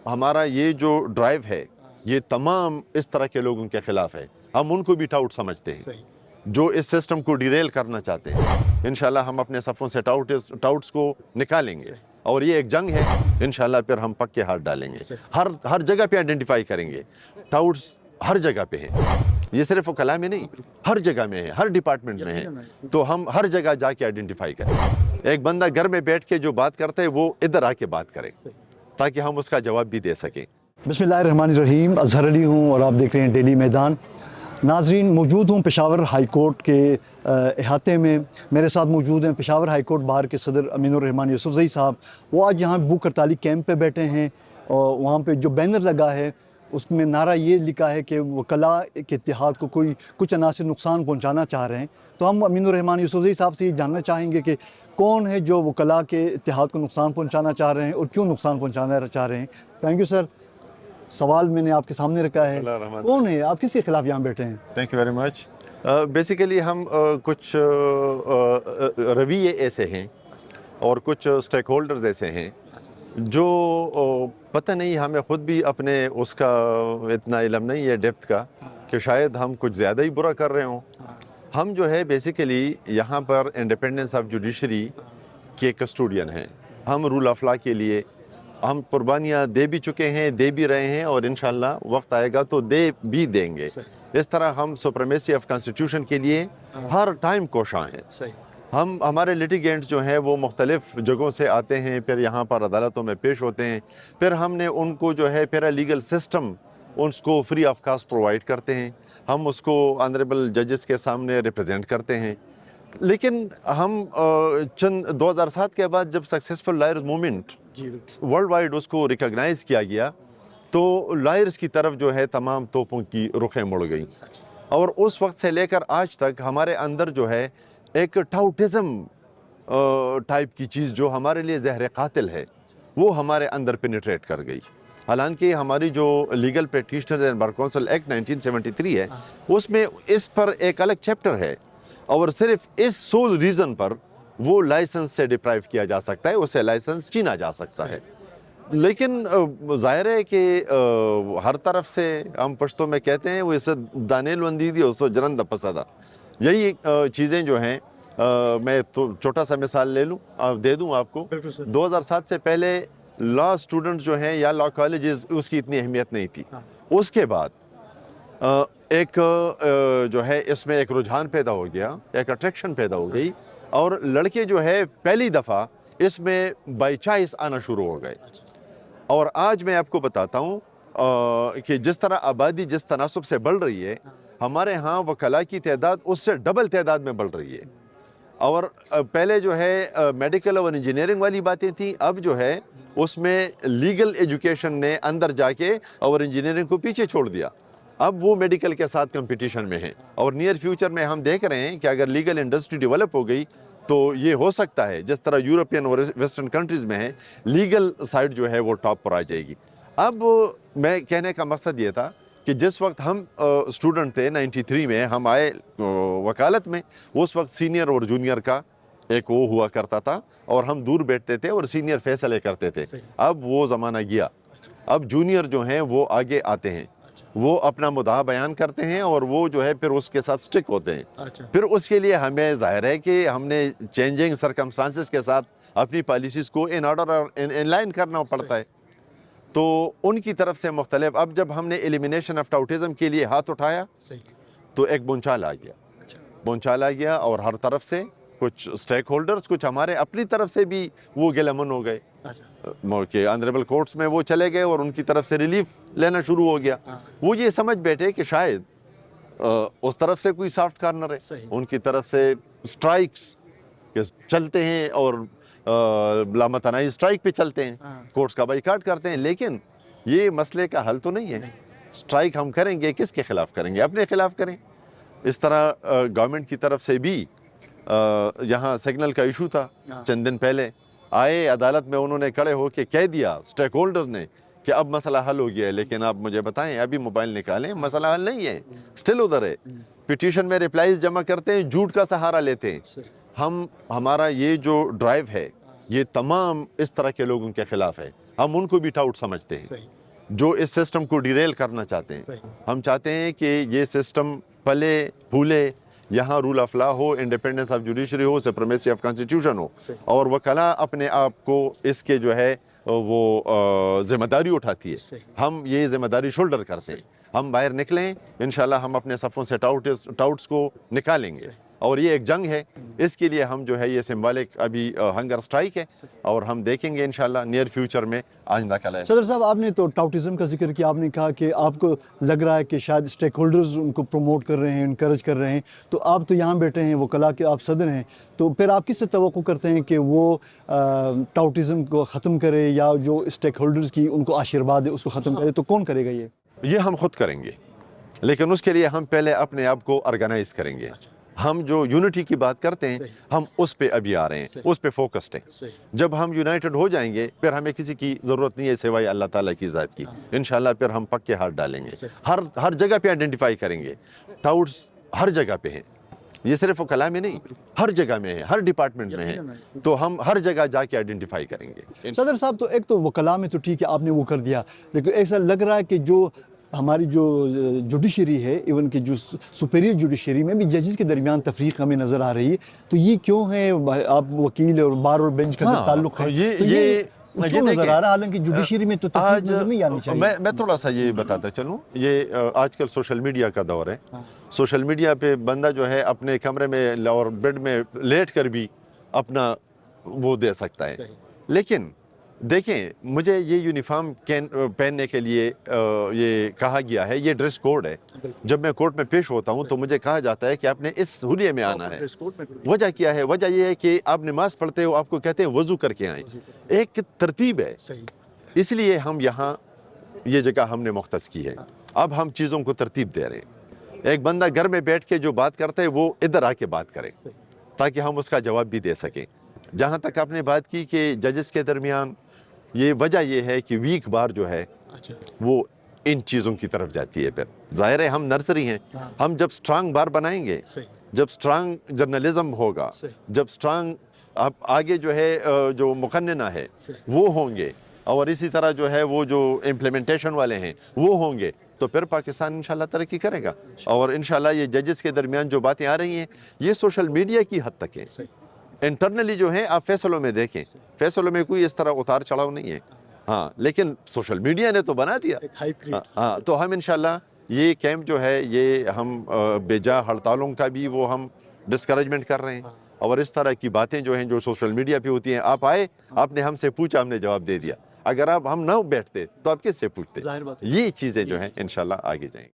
हमारा ये जो ड्राइव है ये तमाम इस तरह के लोगों के खिलाफ है। हम उनको भी टाउट समझते हैं जो इस सिस्टम को डिरेल करना चाहते हैं। इंशाल्लाह हम अपने सफ़ों से टाउट्स को निकालेंगे और ये एक जंग है। इंशाल्लाह फिर हम पक्के हाथ डालेंगे, हर जगह पे आइडेंटिफाई करेंगे। टाउट्स हर जगह पे है, ये सिर्फ वकला में नहीं, हर जगह में है, हर डिपार्टमेंट में है। तो हम हर जगह जाके आइडेंटिफाई करें। एक बंदा घर में बैठ के जो बात करता है वो इधर आके बात करे ताकि हम उसका जवाब भी दे सकें। बिस्मिल्लाहिर्रहमानिर्रहीम, अजहर अली हूँ और आप देख रहे हैं डेली मैदान। नाजरीन, मौजूद हूँ पेशावर हाई कोर्ट के अहाते में। मेरे साथ मौजूद हैं पेशावर हाई कोर्ट बार के सदर अमीनुर्रहमान यूसुफजई साहब। वो आज यहाँ भूख हड़ताली कैंप पे बैठे हैं और वहाँ पे जो बैनर लगा है उसमें नारा ये लिखा है कि वकला के इत्तेहाद को कुछ अनासर नुकसान पहुँचाना चाह रहे हैं। तो हम अमीनुर्रहमान यूसुफजई साहब से ये जानना चाहेंगे कि कौन है जो वकला के इत्तेहाद को नुकसान पहुँचाना चाह रहे हैं और क्यों नुकसान पहुँचाना चाह रहे हैं। Thank you sir. सवाल मैंने आपके सामने रखा है, कौन है, आप किसके खिलाफ यहाँ बैठे हैं? Thank you very much. Basically हम कुछ रवैये ऐसे हैं और कुछ स्टेक होल्डर्स ऐसे हैं जो पता नहीं, हमें ख़ुद भी अपने उसका इतना इल्म नहीं है डेप्थ का कि शायद हम कुछ ज़्यादा ही बुरा कर रहे हों। हम जो है बेसिकली यहाँ पर इंडिपेंडेंस ऑफ जुडिशरी के कस्टोडियन हैं। हम रूल ऑफ लॉ के लिए हम कुर्बानियाँ दे भी चुके हैं, दे भी रहे हैं और इंशाल्लाह वक्त आएगा तो दे भी देंगे। इस तरह हम सुप्रीमेसी ऑफ कॉन्स्टिट्यूशन के लिए हर टाइम कोशां हैं। हमारे लिटिगेंट्स जो हैं वो मुख्तलिफ़ जगहों से आते हैं, फिर यहाँ पर अदालतों में पेश होते हैं, फिर हमने उनको जो है पैरा लीगल सिस्टम उसको फ्री ऑफ कास्ट प्रोवाइड करते हैं। हम उसको ऑनरेबल जजेस के सामने रिप्रेजेंट करते हैं। लेकिन हम 2007 के बाद जब successful lawyers movement world wide उसको रिकॉग्नाइज़ किया गया तो लॉयर्स की तरफ जो है तमाम तोपों की रुखें मुड़ गई और उस वक्त से लेकर आज तक हमारे अंदर जो है एक टाउटिज़म टाइप की चीज़ जो हमारे लिए ज़हर कातिल है वो हमारे अंदर पेनिट्रेट कर गई। हालांकि हमारी जो legal practitioners and bar council act 1973 है उसमें इस पर एक अलग चैप्टर है और सिर्फ इस सोल रीज़न पर वो लाइसेंस से डिप्राइव किया जा सकता है, उससे लाइसेंस छीना जा सकता है। लेकिन ज़ाहिर है कि हर तरफ से हम पश्तो में कहते हैं वो इसे दानेल वंदी दी उसो जरंद पसदा। यही चीज़ें जो हैं मैं तो छोटा सा मिसाल ले लूँ दे दूँ आपको। 2007 से पहले लॉ स्टूडेंट्स जो हैं या लॉ कॉलेजेस उसकी इतनी अहमियत नहीं थी। उसके बाद एक जो है इसमें एक रुझान पैदा हो गया, एक अट्रैक्शन पैदा हो गई और लड़के जो है पहली दफ़ा इसमें बाई चॉइस आना शुरू हो गए। और आज मैं आपको बताता हूँ कि जिस तरह आबादी जिस तनासब से बढ़ रही है हमारे यहाँ वकला की तादाद उससे डबल तादाद में बढ़ रही है। और पहले जो है मेडिकल और इंजीनियरिंग वाली बातें थी, अब जो है उसमें लीगल एजुकेशन ने अंदर जाके और इंजीनियरिंग को पीछे छोड़ दिया। अब वो मेडिकल के साथ कंपटीशन में है और नियर फ्यूचर में हम देख रहे हैं कि अगर लीगल इंडस्ट्री डेवलप हो गई तो ये हो सकता है जिस तरह यूरोपियन और वेस्टर्न कंट्रीज़ में है लीगल साइड जो है वो टॉप पर आ जाएगी। अब मैं कहने का मकसद ये था कि जिस वक्त हम स्टूडेंट थे 93 में हम आए वकालत में, उस वक्त सीनियर और जूनियर का एक वो हुआ करता था और हम दूर बैठते थे और सीनियर फैसले करते थे। अब वो ज़माना गया, अब जूनियर जो हैं वो आगे आते हैं, वो अपना मुद्दा बयान करते हैं और वो जो है फिर उसके साथ स्टिक होते हैं। फिर उसके लिए हमें ज़ाहिर है कि हमने चेंजिंग सरकमस्टांसेस के साथ अपनी पॉलिसीज़ को इन ऑर्डर और इन लाइन करना पड़ता है। तो उनकी तरफ से मुख्तलिफ, अब जब हमने एलिमिनेशन ऑफ टाउटिज़म के लिए हाथ उठाया तो एक बुंचाल आ गया और हर तरफ से कुछ स्टेक होल्डर्स, कुछ हमारे अपनी तरफ से भी वो गिलमन हो गए कि ऑनरेबल कोर्ट्स में वो चले गए और उनकी तरफ से रिलीफ लेना शुरू हो गया। वो ये समझ बैठे कि शायद उस तरफ से कोई सॉफ्ट कॉर्नर है, उनकी तरफ से स्ट्राइक्स चलते हैं और लामतनाई स्ट्राइक पे चलते हैं, कोर्ट्स का बाइकाट करते हैं। लेकिन ये मसले का हल तो नहीं है। स्ट्राइक हम करेंगे किसके खिलाफ करेंगे? अपने खिलाफ करें। इस तरह गवर्नमेंट की तरफ से भी यहाँ सिग्नल का इशू था, चंद दिन पहले आए अदालत में, उन्होंने खड़े होकर कह दिया स्टेक होल्डर्स ने कि अब मसला हल हो गया है। लेकिन आप मुझे बताएं, अभी मोबाइल निकालें, मसला हल नहीं है, स्टिल उधर है। पिटीशन में रिप्लाईज जमा करते हैं, झूठ का सहारा लेते हैं। हमारा ये जो ड्राइव है ये तमाम इस तरह के लोगों के खिलाफ है। हम उनको भी टाउट समझते हैं जो इस सिस्टम को डिरेल करना चाहते हैं। हम चाहते हैं कि ये सिस्टम पले फूले, यहाँ रूल ऑफ लॉ हो, इंडिपेंडेंस ऑफ जुडिशरी हो, सुप्रीमेसी ऑफ कॉन्स्टिट्यूशन हो, और वकला अपने आप को इसके जो है वो जिम्मेदारी उठाती है। हम ये जिम्मेदारी शोल्डर करते हैं। हम बाहर निकलें, इंशाल्लाह हम अपने सफ़ों से टाउट्स को निकालेंगे, और ये एक जंग है। इसके लिए हम जो है ये सिंबॉलिक अभी हंगर स्ट्राइक है, और हम देखेंगे इंशाल्लाह नियर फ्यूचर में आइंदा कल है। सदर साहब, आपने तो टाउटिज़म का जिक्र किया, आपने कहा कि आपको लग रहा है कि शायद स्टेक होल्डर्स उनको प्रमोट कर रहे हैं, इनकरेज कर रहे हैं, तो आप तो यहाँ बैठे हैं, वकला के आप सदर हैं, तो फिर आप किससे तवक्को करते हैं कि वो टाउटिज़म को ख़त्म करे, या जो स्टेक होल्डर्स की उनको आशीर्वाद है उसको ख़त्म करे? तो कौन करेगा ये हम खुद करेंगे, लेकिन उसके लिए हम पहले अपने आप को ऑर्गेनाइज करेंगे। हम जो यूनिटी की बात करते हैं, हम उस पे अभी आ रहे हैं, उस पे फोकस्ड हैं। जब हम यूनाइटेड हो जाएंगे, फिर हमें किसी की ज़रूरत नहीं है सिवाय अल्लाह ताला की ज़ात की। इंशाल्लाह फिर हम पक्के हाथ डालेंगे, हर जगह पे आइडेंटिफाई करेंगे। टाउट्स हर जगह पे हैं, ये सिर्फ वकला में नहीं, हर जगह में है, हर डिपार्टमेंट में है, तो हम हर जगह जाके आइडेंटिफाई करेंगे। सदर साहब, तो एक तो वकला में तो ठीक है, आपने वो कर दिया, लेकिन ऐसा लग रहा है कि जो हमारी जो जुडिशरी है, इवन कि जो सुपीरियर जुडिशरी में भी जजेस के दरमियान तफरीक हमें नज़र आ रही है, तो ये क्यों है? आप वकील और बार और बेंच का जो ताल्लुक है, तो ये क्यों नज़र आ रहा है? हालांकि जुडिशरी में तो तफरीक नज़र नहीं आनी चाहिए। मैं थोड़ा सा ये बताता चलूँ, ये आजकल सोशल मीडिया का दौर है। सोशल मीडिया पे बंदा जो है अपने कमरे में और बेड में लेट कर भी अपना वो दे सकता है। लेकिन देखें, मुझे ये यूनिफॉर्म पहनने के लिए ये कहा गया है, ये ड्रेस कोड है। जब मैं कोर्ट में पेश होता हूँ तो मुझे कहा जाता है कि आपने इस हुलिये में आना है। वजह क्या है? वजह ये है कि आप नमाज पढ़ते हो, आपको कहते हैं वज़ू करके आएँ, एक तरतीब है। इसलिए हम यहाँ ये जगह हमने मुख्तस की है। अब हम चीज़ों को तरतीब दे रहे हैं। एक बंदा घर में बैठ के जो बात करता है वो इधर आके बात करे, ताकि हम उसका जवाब भी दे सकें। जहाँ तक आपने बात की कि जजेस के दरमियान, ये वजह ये है कि वीक बार जो है वो इन चीज़ों की तरफ जाती है। फिर ज़ाहिर है हम नर्सरी हैं, हम जब स्ट्रांग बार बनाएंगे, जब स्ट्रांग जर्नलिज्म होगा, जब स्ट्रांग आप आगे जो है जो मुकन्नना है वो होंगे, और इसी तरह जो है वो जो इम्प्लीमेंटेशन वाले हैं वो होंगे, तो फिर पाकिस्तान इंशाल्लाह तरक्की करेगा। और इंशाल्लाह ये जजेस के दरमियान जो बातें आ रही हैं, ये सोशल मीडिया की हद तक है। इंटरनली जो है आप फैसलों में देखें, फैसलों में कोई इस तरह उतार चढ़ाव नहीं है। हाँ, लेकिन सोशल मीडिया ने तो बना दिया। हाँ, तो हम इंशाल्लाह ये कैंप जो है ये हम बेजा हड़तालों का भी वो हम डिस्करेजमेंट कर रहे हैं, और इस तरह की बातें जो हैं जो सोशल मीडिया पे होती हैं, आप आए, आपने हमसे पूछा, हमने जवाब दे दिया। अगर हम ना बैठते तो आप किससे पूछते? ये चीज़ें जो हैं इंशाल्लाह आगे जाएंगी।